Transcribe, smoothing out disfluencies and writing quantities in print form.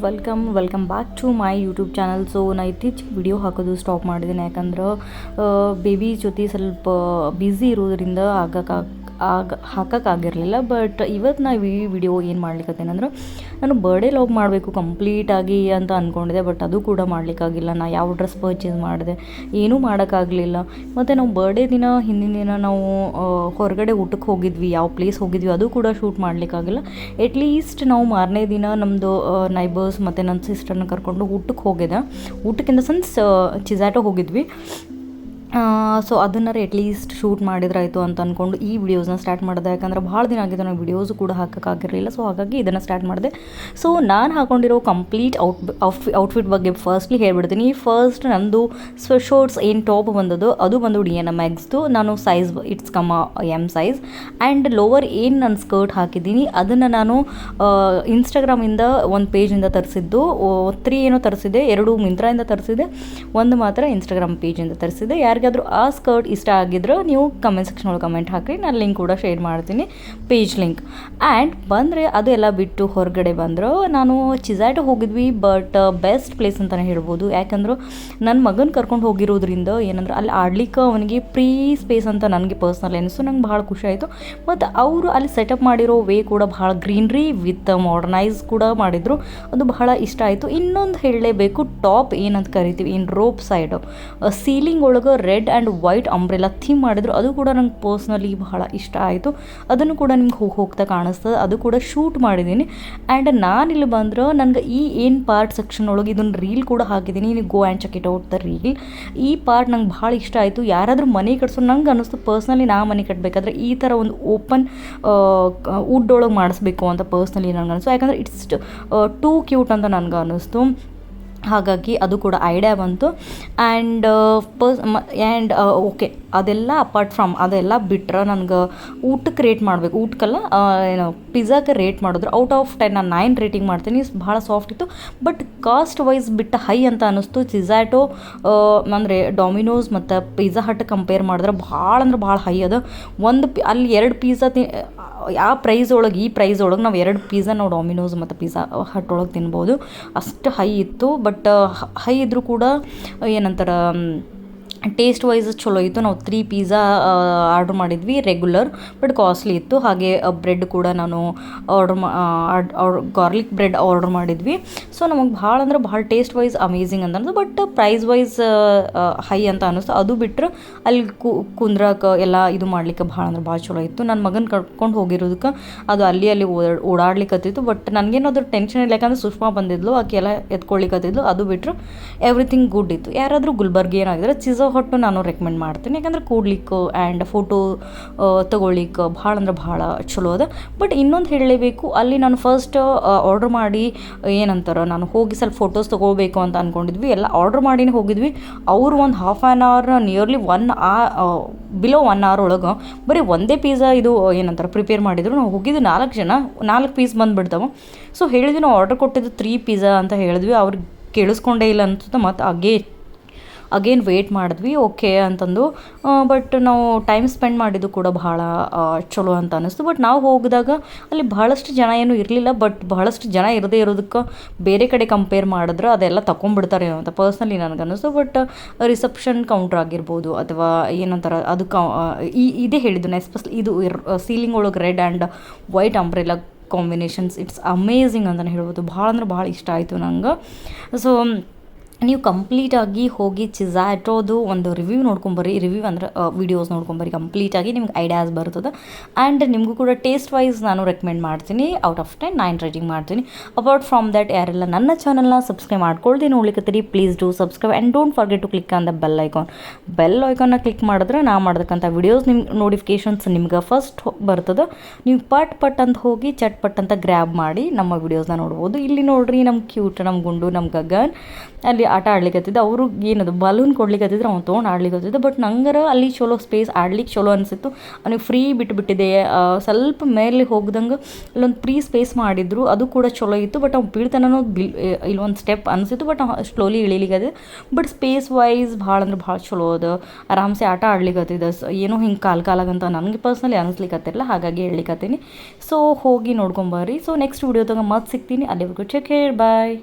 Welcome back to my YouTube channel. So ನಾ ಇತ್ತೀಚೆಗೆ video ಹಾಕೋದು ಸ್ಟಾಪ್ ಮಾಡಿದ್ದೀನಿ, ಯಾಕಂದ್ರೆ ಬೇಬಿ ಜೊತೆ ಸ್ವಲ್ಪ ಬ್ಯುಸಿ ಇರೋದ್ರಿಂದ ಹಾಕೋಕ್ಕಾಗಿರಲಿಲ್ಲ. ಬಟ್ ಇವತ್ತು ನಾವು ಈ ವಿಡಿಯೋ ಏನು ಮಾಡ್ಲಿಕ್ಕತ್ತೇನಂದ್ರೆ, ನಾನು ಬರ್ಡೇ ಲಾಗ್ ಮಾಡಬೇಕು ಕಂಪ್ಲೀಟಾಗಿ ಅಂತ ಅಂದ್ಕೊಂಡಿದ್ದೆ. ಬಟ್ ಅದು ಕೂಡ ಮಾಡಲಿಕ್ಕಾಗಿಲ್ಲ. ನಾ ಯಾವ ಡ್ರೆಸ್ ಪರ್ಚೇಸ್ ಮಾಡಿದೆ ಏನೂ ಮಾಡೋಕ್ಕಾಗಲಿಲ್ಲ. ಮತ್ತು ನಾವು ಬರ್ಡೇ ದಿನ ಹಿಂದಿನ ದಿನ ನಾವು ಹೊರಗಡೆ ಊಟಕ್ಕೆ ಹೋಗಿದ್ವಿ, ಯಾವ ಪ್ಲೇಸ್ ಹೋಗಿದ್ವಿ ಅದು ಕೂಡ ಶೂಟ್ ಮಾಡಲಿಕ್ಕಾಗಿಲ್ಲ. ಎಟ್ಲೀಸ್ಟ್ ನಾವು ಮಾರನೇ ದಿನ ನಮ್ಮದು ನೈಬರ್ಸ್ ಮತ್ತು ನನ್ನ ಸಿಸ್ಟರ್ನ ಕರ್ಕೊಂಡು ಊಟಕ್ಕೆ ಹೋಗಿದ್ದೆ. ಊಟಕ್ಕಿಂತ ಸನ್ಸ್ ಚಿಜಾಟೋ ಹೋಗಿದ್ವಿ. ಸೊ ಅದನ್ನಾರು ಎಟ್ಲೀಸ್ಟ್ ಶೂಟ್ ಮಾಡಿದ್ರಾಯಿತು ಅಂತ ಅಂದ್ಕೊಂಡು ಈ ವಿಡಿಯೋಸ್ನ ಸ್ಟಾರ್ಟ್ ಮಾಡಿದೆ. ಯಾಕಂದ್ರೆ ಭಾಳ ದಿನ ಆಗಿದೆ ನಾವು ವಿಡಿಯೋಸು ಕೂಡ ಹಾಕೋಕ್ಕಾಗಿರಲಿಲ್ಲ. ಸೊ ಹಾಗಾಗಿ ಇದನ್ನು ಸ್ಟಾರ್ಟ್ ಮಾಡಿದೆ. ಸೊ ನಾನು ಹಾಕೊಂಡಿರೋ ಕಂಪ್ಲೀಟ್ ಔಟ್ಫಿಟ್ ಬಗ್ಗೆ ಫಸ್ಟ್ಲಿ ಹೇಳ್ಬಿಡ್ತೀನಿ. ಫಸ್ಟ್ ನಂದು ಶರ್ಟ್ಸ್ ಏನು ಟಾಪ್ ಬಂದದ್ದು ಅದು ಬಂದು DNMXದು. ನಾನು size it's M size. And lower ಏನು ನಾನು ಸ್ಕರ್ಟ್ ಹಾಕಿದ್ದೀನಿ ಅದನ್ನು ನಾನು ಇನ್ಸ್ಟಾಗ್ರಾಮಿಂದ ಒಂದು ಪೇಜಿಂದ ತರಿಸಿದ್ದು. 3 ಏನೋ ತರಿಸಿದೆ, 2 ಮಿಂತ್ರಾಯಿಂದ ತರಿಸಿದೆ, 1 ಮಾತ್ರ ಇನ್ಸ್ಟಾಗ್ರಾಮ್ ಪೇಜಿಂದ ತರಿಸಿದೆ. ಯಾರಿಗಾದರೂ ಆ ಸ್ಕರ್ಟ್ ಇಷ್ಟ ಆಗಿದ್ರೆ ನೀವು ಕಮೆಂಟ್ ಸೆಕ್ಷನ್ ಒಳಗೆ ಕಮೆಂಟ್ ಹಾಕಿ, ನಾನು ಲಿಂಕ್ ಕೂಡ ಶೇರ್ ಮಾಡ್ತೀನಿ, ಪೇಜ್ ಲಿಂಕ್. ಆ್ಯಂಡ್ ಬಂದರೆ ಅದೆಲ್ಲ ಬಿಟ್ಟು ಹೊರಗಡೆ ಬಂದರು ನಾನು ಚಿಜಾಟೋ ಹೋಗಿದ್ವಿ. ಬಟ್ ಬೆಸ್ಟ್ ಪ್ಲೇಸ್ ಅಂತಲೇ ಹೇಳ್ಬೋದು. ಯಾಕಂದ್ರೆ ನನ್ನ ಮಗನ ಕರ್ಕೊಂಡು ಹೋಗಿರೋದ್ರಿಂದ ಏನಂದ್ರೆ ಅಲ್ಲಿ ಆಡ್ಲಿಕ್ಕೆ ಅವನಿಗೆ ಫ್ರೀ ಸ್ಪೇಸ್ ಅಂತ ನನಗೆ ಪರ್ಸ್ನಲ್ ಅನಿಸ್ತು. ನಂಗೆ ಭಾಳ ಖುಷಿ ಆಯಿತು. ಮತ್ತು ಅವರು ಅಲ್ಲಿ ಸೆಟಪ್ ಮಾಡಿರೋ ವೇ ಕೂಡ ಭಾಳ ಗ್ರೀನ್ರಿ ವಿತ್ ಮಾಡರ್ನೈಸ್ ಕೂಡ ಮಾಡಿದರು. ಅದು ಬಹಳ ಇಷ್ಟ ಆಯಿತು. ಇನ್ನೊಂದು ಹೇಳಲೇಬೇಕು, ಟಾಪ್ ಏನಂತ ಕರಿತೀವಿ, ಇನ್ ರೋಪ್ ಸೈಡು ಸೀಲಿಂಗ್ ಒಳಗೆ red and white umbrella theme ಮಾಡಿದ್ರು. ಅದು ಕೂಡ ನಂಗೆ ಪರ್ಸ್ನಲಿ ಬಹಳ ಇಷ್ಟ ಆಯಿತು. ಅದನ್ನು ಕೂಡ ನಿಮ್ಗೆ ಹೋಗ್ತಾ ಕಾಣಿಸ್ತದೆ. ಅದು ಕೂಡ ಶೂಟ್ ಮಾಡಿದ್ದೀನಿ. ಆ್ಯಂಡ್ ನಾನಿಲ್ಲಿ ಬಂದ್ರೆ ನನಗೆ ಈ ಏನು ಪಾರ್ಟ್ ಸೆಕ್ಷನ್ ಒಳಗೆ ಇದನ್ನು ರೀಲ್ ಕೂಡ ಹಾಕಿದ್ದೀನಿ. ನೀವು go and check it out the reel. ಈ ಪಾರ್ಟ್ ನಂಗೆ ಭಾಳ ಇಷ್ಟ ಆಯಿತು. ಯಾರಾದರೂ ಮನೆ ಕಟ್ಸೋ ನಂಗೆ ಅನ್ನಿಸ್ತು ಪರ್ಸ್ನಲಿ, ನಾ ಮನೆ ಕಟ್ಟಬೇಕಾದ್ರೆ ಈ ಥರ ಒಂದು ಓಪನ್ ವುಡ್ ಒಳಗೆ ಮಾಡಿಸ್ಬೇಕು ಅಂತ ಪರ್ಸ್ನಲಿ ನನಗೆ ಅನಿಸ್ತು. ಯಾಕಂದರೆ ಇಟ್ಸ್ ಟೂ ಕ್ಯೂಟ್ ಅಂತ ನನಗೆ ಅನ್ನಿಸ್ತು. ಹಾಗಾಗಿ ಅದು ಕೂಡ ಐಡಿಯಾ ಬಂತು. ಆ್ಯಂಡ್ ಓಕೆ, ಅದೆಲ್ಲ ಅಪಾರ್ಟ್ ಫ್ರಮ್ ಅದೆಲ್ಲ ಬಿಟ್ಟರೆ ನನಗೆ ಊಟಕ್ಕೆ ರೇಟ್ ಮಾಡಬೇಕು. ಊಟಕ್ಕೆಲ್ಲ ಏನು ಪಿಜ್ಜಾಕ್ಕೆ ರೇಟ್ ಮಾಡಿದ್ರು ಔಟ್ ಆಫ್ 10 ನಾನು 9 ರೇಟಿಂಗ್ ಮಾಡ್ತೀನಿ. ಭಾಳ ಸಾಫ್ಟ್ ಇತ್ತು. ಬಟ್ ಕಾಸ್ಟ್ ವೈಸ್ ಬಿಟ್ಟು ಹೈ ಅಂತ ಅನ್ನಿಸ್ತು. ಚಿಜಾಟೋ ಅಂದರೆ ಡೊಮಿನೋಸ್ ಮತ್ತು ಪಿಜ್ಜಾ ಹಟ್ ಕಂಪೇರ್ ಮಾಡಿದ್ರೆ ಭಾಳ ಅಂದ್ರೆ ಭಾಳ ಹೈ ಅದ. ಅಲ್ಲಿ 2 ಪಿಜ್ಜಾ ಆ ಪ್ರೈಸ್ ಒಳಗೆ ಈ ಪ್ರೈಸ್ ಒಳಗೆ ನಾವು 2 ಪಿಜ್ಜಾ ನಾವು ಡೊಮಿನೋಸ್ ಮತ್ತು ಪಿಜ್ಜಾ ಹಟ್ ಒಳಗೆ ತಿನ್ಬೋದು. ಅಷ್ಟು ಹೈ ಇತ್ತು. ಬಟ್ ಹೈ ಇದ್ದರೂ ಕೂಡ ಏನಂತಾರೆ ಟೇಸ್ಟ್ ವೈಸ್ ಚಲೋ ಇತ್ತು. ನಾವು 3 ಪಿಜ್ಜಾ ಆರ್ಡ್ರ್ ಮಾಡಿದ್ವಿ ರೆಗ್ಯುಲರ್, ಬಟ್ ಕಾಸ್ಟ್ಲಿ ಇತ್ತು. ಹಾಗೆ ಬ್ರೆಡ್ ಕೂಡ ನಾನು ಗಾರ್ಲಿಕ್ ಬ್ರೆಡ್ ಆರ್ಡ್ರ್ ಮಾಡಿದ್ವಿ. ಸೊ ನಮಗೆ ಭಾಳ ಅಂದ್ರೆ ಭಾಳ ಟೇಸ್ಟ್ ವೈಸ್ ಅಮೇಝಿಂಗ್ ಅಂತ ಅನ್ನಿಸ್ತು. ಬಟ್ ಪ್ರೈಸ್ ವೈಸ್ ಹೈ ಅಂತ ಅನ್ನಿಸ್ತು. ಅದು ಬಿಟ್ಟರೆ ಅಲ್ಲಿ ಕುಂದ್ರಕ್ಕೆ ಎಲ್ಲ ಇದು ಮಾಡ್ಲಿಕ್ಕೆ ಭಾಳ ಅಂದ್ರೆ ಭಾಳ ಚಲೋ ಇತ್ತು. ನನ್ನ ಮಗನ ಕರ್ಕೊಂಡು ಹೋಗಿರೋದಕ್ಕೆ ಅದು ಅಲ್ಲಿ ಓಡಾಡ್ಲಿಕ್ಕತ್ತಿತ್ತು. ಬಟ್ ನನಗೇನಾದ್ರೂ ಟೆನ್ಷನ್ ಇಲ್ಲ, ಯಾಕಂದ್ರೆ ಸುಷ್ಮಾ ಬಂದಿದ್ಲು, ಆಕೆ ಎಲ್ಲ ಎತ್ಕೊಳ್ಳಿಕ್ಕತ್ತಿದ್ಲು. ಅದು ಬಿಟ್ಟರೆ ಎವ್ರಿಥಿಂಗ್ ಗುಡ್ ಇತ್ತು. ಯಾರಾದರೂ ಗುಲ್ಬರ್ಗ ಏನಾಗಿದ್ರೆ ಚಿಜೋ ಹೊಟ್ಟು ನಾನು ರೆಕಮೆಂಡ್ ಮಾಡ್ತೀನಿ. ಯಾಕಂದ್ರೆ ಕೂಡ್ಲಿಕ್ಕೆ ಆ್ಯಂಡ್ ಫೋಟೋ ತೊಗೊಳ್ಲಿಕ್ಕೆ ಭಾಳ ಅಂದ್ರೆ ಭಾಳ ಚಲೋ ಅದ. ಬಟ್ ಇನ್ನೊಂದು ಹೇಳಲೇಬೇಕು, ಅಲ್ಲಿ ನಾನು ಫಸ್ಟ್ ಆರ್ಡ್ರ್ ಮಾಡಿ ಏನಂತಾರೆ ನಾನು ಹೋಗಿ ಸ್ವಲ್ಪ ಫೋಟೋಸ್ ತೊಗೋಬೇಕು ಅಂತ ಅಂದ್ಕೊಂಡಿದ್ವಿ. ಎಲ್ಲ ಆರ್ಡ್ರ್ ಮಾಡಿನೇ ಹೋಗಿದ್ವಿ. ಅವರು ಒಂದು half an hour nearly 1 below 1 hour ಒಳಗೆ ಬರೀ ಒಂದೇ ಪಿಜ್ಜಾ ಇದು ಏನಂತಾರೆ ಪ್ರಿಪೇರ್ ಮಾಡಿದ್ರು. ನಾವು ಹೋಗಿದ್ದು 4 ಜನ, 4 ಪೀಸ್ ಬಂದುಬಿಡ್ತಾವೆ. ಸೊ ಹೇಳಿದ್ವಿ ನಾವು ಆರ್ಡ್ರ್ ಕೊಟ್ಟಿದ್ದು 3 ಪಿಜ್ಜಾ ಅಂತ ಹೇಳಿದ್ವಿ. ಅವ್ರಿಗೆ ಕೇಳಿಸ್ಕೊಂಡೇ ಇಲ್ಲ ಅನ್ಸುತ್ತೆ. ಮತ್ತು ಅಗೇನ್ ವೆಯ್ಟ್ ಮಾಡಿದ್ವಿ ಓಕೆ ಅಂತಂದು. ಬಟ್ ನಾವು ಟೈಮ್ ಸ್ಪೆಂಡ್ ಮಾಡಿದ್ದು ಕೂಡ ಭಾಳ ಚಲೋ ಅಂತ ಅನ್ನಿಸ್ತು. ಬಟ್ ನಾವು ಹೋಗಿದಾಗ ಅಲ್ಲಿ ಬಹಳಷ್ಟು ಜನ ಏನೂ ಇರಲಿಲ್ಲ. ಬಟ್ ಬಹಳಷ್ಟು ಜನ ಇರದೇ ಇರೋದಕ್ಕೆ ಬೇರೆ ಕಡೆ ಕಂಪೇರ್ ಮಾಡಿದ್ರೆ ಅದೆಲ್ಲ ತಗೊಂಡ್ಬಿಡ್ತಾರೆ ಅಂತ ಪರ್ಸ್ನಲಿ ನನಗನ್ನಿಸ್ತು. ಬಟ್ ರಿಸೆಪ್ಷನ್ ಕೌಂಟ್ರ್ ಆಗಿರ್ಬೋದು ಅಥವಾ ಏನಂತಾರೆ ಅದು ಇದೇ ಹೇಳಿದ್ದು ಎಸ್ಪೆಷಲಿ ಇದು ಸೀಲಿಂಗ್ ಒಳಗೆ red and white umbrella combinations it's amazing ಅಂತಲೇ ಹೇಳ್ಬೋದು. ಭಾಳ ಅಂದ್ರೆ ಭಾಳ ಇಷ್ಟ ಆಯಿತು ನಂಗೆ. ಸೊ ನೀವು ಕಂಪ್ಲೀಟಾಗಿ ಹೋಗಿ ಚಿಜಾಟೋದು ಒಂದು ರಿವ್ಯೂ ನೋಡ್ಕೊಂಬರ್ರಿ. ರಿವ್ಯೂ ಅಂದರೆ ವೀಡಿಯೋಸ್ ನೋಡ್ಕೊಂಬರ್ರಿ. ಕಂಪ್ಲೀಟಾಗಿ ನಿಮ್ಗೆ ಐಡಿಯಾಸ್ ಬರ್ತದೆ. ಆ್ಯಂಡ್ ನಿಮಗೂ ಕೂಡ ಟೇಸ್ಟ್ ವೈಸ್ ನಾನು ರೆಕಮೆಂಡ್ ಮಾಡ್ತೀನಿ. ಔಟ್ ಆಫ್ 10 9 ರೇಟಿಂಗ್ ಮಾಡ್ತೀನಿ. ಅಪಾರ್ಟ್ ಫ್ರಮ್ ದ್ಯಾಟ್ ಯಾರೆಲ್ಲ ನನ್ನ ಚಾನಲ್ನ ಸಬ್ಸ್ಕ್ರೈಬ್ ಮಾಡ್ಕೊಳ್ದೆ ನೋಡ್ಲಿಕ್ಕತ್ತೀರಿ, please do subscribe and don't forget to click on the bell ಐಕಾನ್ನ ಕ್ಲಿಕ್ ಮಾಡಿದ್ರೆ ನಾ ಮಾಡ್ತಕ್ಕಂಥ ವಿಡಿಯೋಸ್ ನಿಮ್ಮ ನೋಟಿಫಿಕೇಷನ್ಸ್ ನಿಮ್ಗೆ ಫಸ್ಟ್ ಬರ್ತದೆ. ನೀವು ಪಟ್ ಅಂತ ಹೋಗಿ ಚಟ್ ಅಂತ ಗ್ರ್ಯಾಬ್ ಮಾಡಿ ನಮ್ಮ ವಿಡಿಯೋಸ್ನ ನೋಡ್ಬೋದು. ಇಲ್ಲಿ ನೋಡ್ರಿ ನಮ್ಮ ಕ್ಯೂಟ್, ನಮ್ಮ ಗುಂಡು, ನಮ್ಮ ಗಗನ್ ಅಲ್ಲಿ ಆಟ ಆಡ್ಲಿಕ್ಕತ್ತಿದ್ದ. ಅವರು ಏನದು ಬಲೂನ್ ಕೊಡ್ಲಿಕ್ಕತ್ತಿದ್ರು, ಅವ್ನು ತೊಗೊಂಡು ಆಡ್ಲಿಕ್ಕತ್ತಿದ್ದ. ಬಟ್ ನಂಗರ ಅಲ್ಲಿ ಚಲೋ ಸ್ಪೇಸ್ ಆಡ್ಲಿಕ್ಕೆ ಚಲೋ ಅನಿಸಿತ್ತು. ಅವ್ನಿಗೆ ಫ್ರೀ ಬಿಟ್ಟಿದೆ. ಸ್ವಲ್ಪ ಮೇಲೆ ಹೋಗ್ದಂಗೆ ಅಲ್ಲೊಂದು ಫ್ರೀ ಸ್ಪೇಸ್ ಮಾಡಿದ್ರು, ಅದು ಕೂಡ ಚಲೋ ಇತ್ತು. ಬಟ್ ಅವ್ನು ಬೀಳ್ತಾನೋ ಇಲ್ಲೊಂದು ಸ್ಟೆಪ್ ಅನಿಸಿತ್ತು. ಬಟ್ ಸ್ಲೋಲಿ ಇಳಿಲಿಕ್ಕದೆ. ಬಟ್ ಸ್ಪೇಸ್ ವೈಸ್ ಭಾಳ ಅಂದ್ರೆ ಭಾಳ ಚಲೋ ಅದು. ಆರಾಮ್ಸೆ ಆಟ ಆಡ್ಲಿಕ್ಕತ್ತಿದ್ದ. ಏನೋ ಹಿಂಗೆ ಕಾಲಾಗಂತ ನನಗೆ ಪರ್ಸ್ನಲಿ ಅನಿಸ್ಲಿಕ್ಕತ್ತಿರಲ್ಲ, ಹಾಗಾಗಿ ಹೇಳ್ಲಿಕ್ಕತ್ತೀನಿ. ಸೊ ಹೋಗಿ ನೋಡ್ಕೊಂಬರ್ರಿ. ಸೊ ನೆಕ್ಸ್ಟ್ ವಿಡಿಯೋದಾಗ ಮತ್ತೆ ಸಿಗ್ತೀನಿ. ಅಲ್ಲಿವರೆಗೂ ಟೇಕ್ ಕೇರ್, ಬಾಯ್.